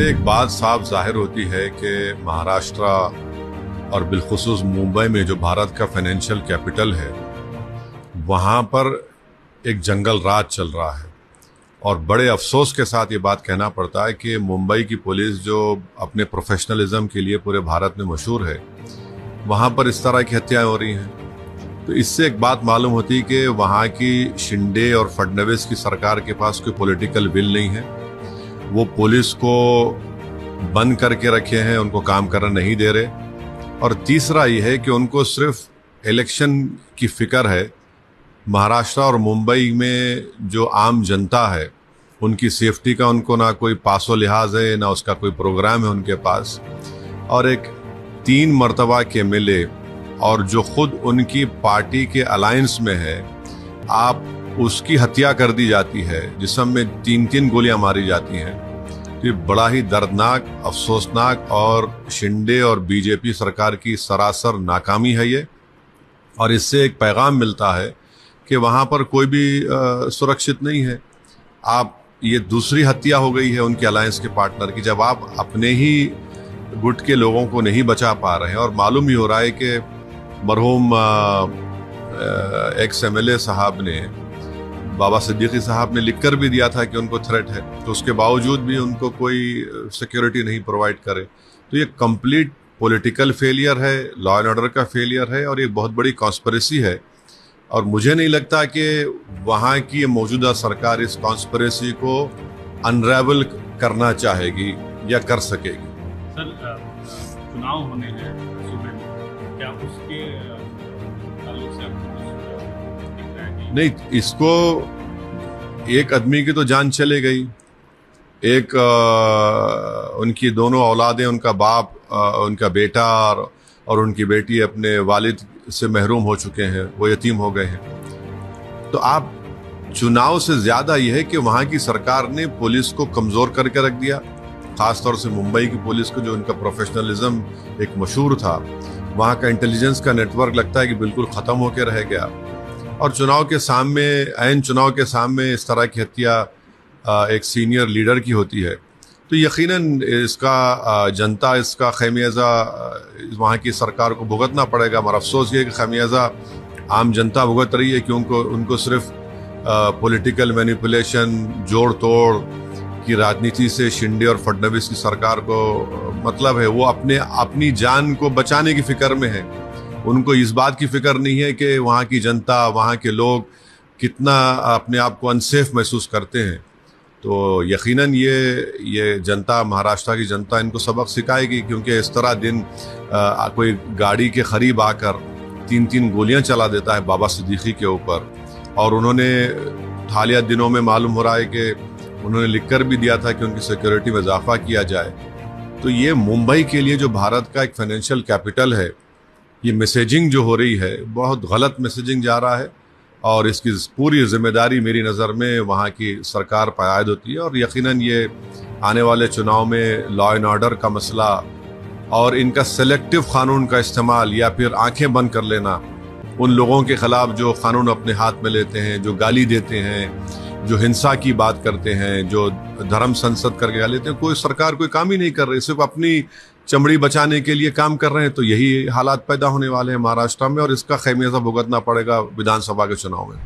इससे एक बात साफ जाहिर होती है कि महाराष्ट्र और बिलखुसूस मुंबई में जो भारत का फाइनेंशियल कैपिटल है, वहाँ पर एक जंगल राज चल रहा है। और बड़े अफसोस के साथ ये बात कहना पड़ता है कि मुंबई की पुलिस जो अपने प्रोफेशनलिज्म के लिए पूरे भारत में मशहूर है, वहाँ पर इस तरह की हत्याएं हो रही हैं। तो इससे एक बात मालूम होती है कि वहाँ की शिंदे और फडणवीस की सरकार के पास कोई पॉलिटिकल विल नहीं है। वो पुलिस को बंद करके रखे हैं, उनको काम करना नहीं दे रहे। और तीसरा ये है कि उनको सिर्फ इलेक्शन की फिक्र है। महाराष्ट्र और मुंबई में जो आम जनता है, उनकी सेफ्टी का उनको ना कोई पासो लिहाज है, ना उसका कोई प्रोग्राम है उनके पास। और एक 3 मर्तबा के मिले और जो खुद उनकी पार्टी के अलायंस में है, आप उसकी हत्या कर दी जाती है, जिसमें 3-3 गोलियां मारी जाती हैं। तो ये बड़ा ही दर्दनाक, अफसोसनाक और शिंदे और बीजेपी सरकार की सरासर नाकामी है ये। और इससे एक पैगाम मिलता है कि वहाँ पर कोई भी सुरक्षित नहीं है। आप ये दूसरी हत्या हो गई है उनके अलायंस के पार्टनर की, जब आप अपने ही गुट के लोगों को नहीं बचा पा रहे हैं। और मालूम ही हो रहा है कि मरहूम एक्स MLA साहब ने, बाबा सिद्दीकी साहब ने लिखकर भी दिया था कि उनको थ्रेट है, तो उसके बावजूद भी उनको कोई सिक्योरिटी नहीं प्रोवाइड करे। तो ये कंप्लीट पॉलिटिकल फेलियर है, लॉ एंड ऑर्डर का फेलियर है और ये बहुत बड़ी कॉन्स्पिरेसी है। और मुझे नहीं लगता कि वहाँ की मौजूदा सरकार इस कॉन्स्पिरेसी को अनरेवल करना चाहेगी या कर सकेगी। सर, चुनाव होने हैं सूबे में, क्या उसके ताल्लुक से नहीं, इसको एक आदमी की तो जान चले गई, एक उनकी दोनों औलादें, उनका बाप, उनका बेटा और उनकी बेटी अपने वालिद से महरूम हो चुके हैं, वो यतीम हो गए हैं। तो आप चुनाव से ज्यादा यह है कि वहां की सरकार ने पुलिस को कमजोर करके रख दिया, खासतौर से मुंबई की पुलिस को, जो उनका प्रोफेशनलिज्म एक मशहूर था। वहां का इंटेलिजेंस का नेटवर्क लगता है कि बिल्कुल खत्म होकर रह गया। और चुनाव के सामने, ऐन चुनाव के सामने इस तरह की हत्या एक सीनियर लीडर की होती है, तो यकीनन इसका जनता, इसका खमियाजा वहाँ की सरकार को भुगतना पड़ेगा। मगर अफसोस ये कि खमियाजा आम जनता भुगत रही है कि उनको सिर्फ पॉलिटिकल मैनिपुलेशन, जोड़ तोड़ की राजनीति से शिंदे और फडणवीस की सरकार को मतलब है। वो अपनी जान को बचाने की फिक्र में है। उनको इस बात की फिक्र नहीं है कि वहाँ की जनता, वहाँ के लोग कितना अपने आप को अनसेफ महसूस करते हैं। तो यकीनन ये जनता, महाराष्ट्र की जनता इनको सबक सिखाएगी, क्योंकि इस तरह दिन कोई गाड़ी के करीब आकर 3-3 गोलियां चला देता है बाबा सिद्दीकी के ऊपर। और उन्होंने हालिया दिनों में मालूम हो रहा है कि उन्होंने लिखकर भी दिया था कि उनकी सिक्योरिटी में इजाफा किया जाए। तो ये मुंबई के लिए, जो भारत का एक फाइनेंशियल कैपिटल है, ये मैसेजिंग जो हो रही है, बहुत गलत मैसेजिंग जा रहा है। और इसकी पूरी जिम्मेदारी मेरी नज़र में वहाँ की सरकार पर आयद होती है। और यकीनन ये आने वाले चुनाव में लॉ एंड ऑर्डर का मसला और इनका सेलेक्टिव कानून का इस्तेमाल, या फिर आंखें बंद कर लेना उन लोगों के खिलाफ जो कानून अपने हाथ में लेते हैं, जो गाली देते हैं, जो हिंसा की बात करते हैं, जो धर्म संसद करके गाली देते हैं। कोई सरकार कोई काम ही नहीं कर रही, सिर्फ अपनी चमड़ी बचाने के लिए काम कर रहे हैं। तो यही हालात पैदा होने वाले हैं महाराष्ट्र में, और इसका खमियाजा भुगतना पड़ेगा विधानसभा के चुनाव में।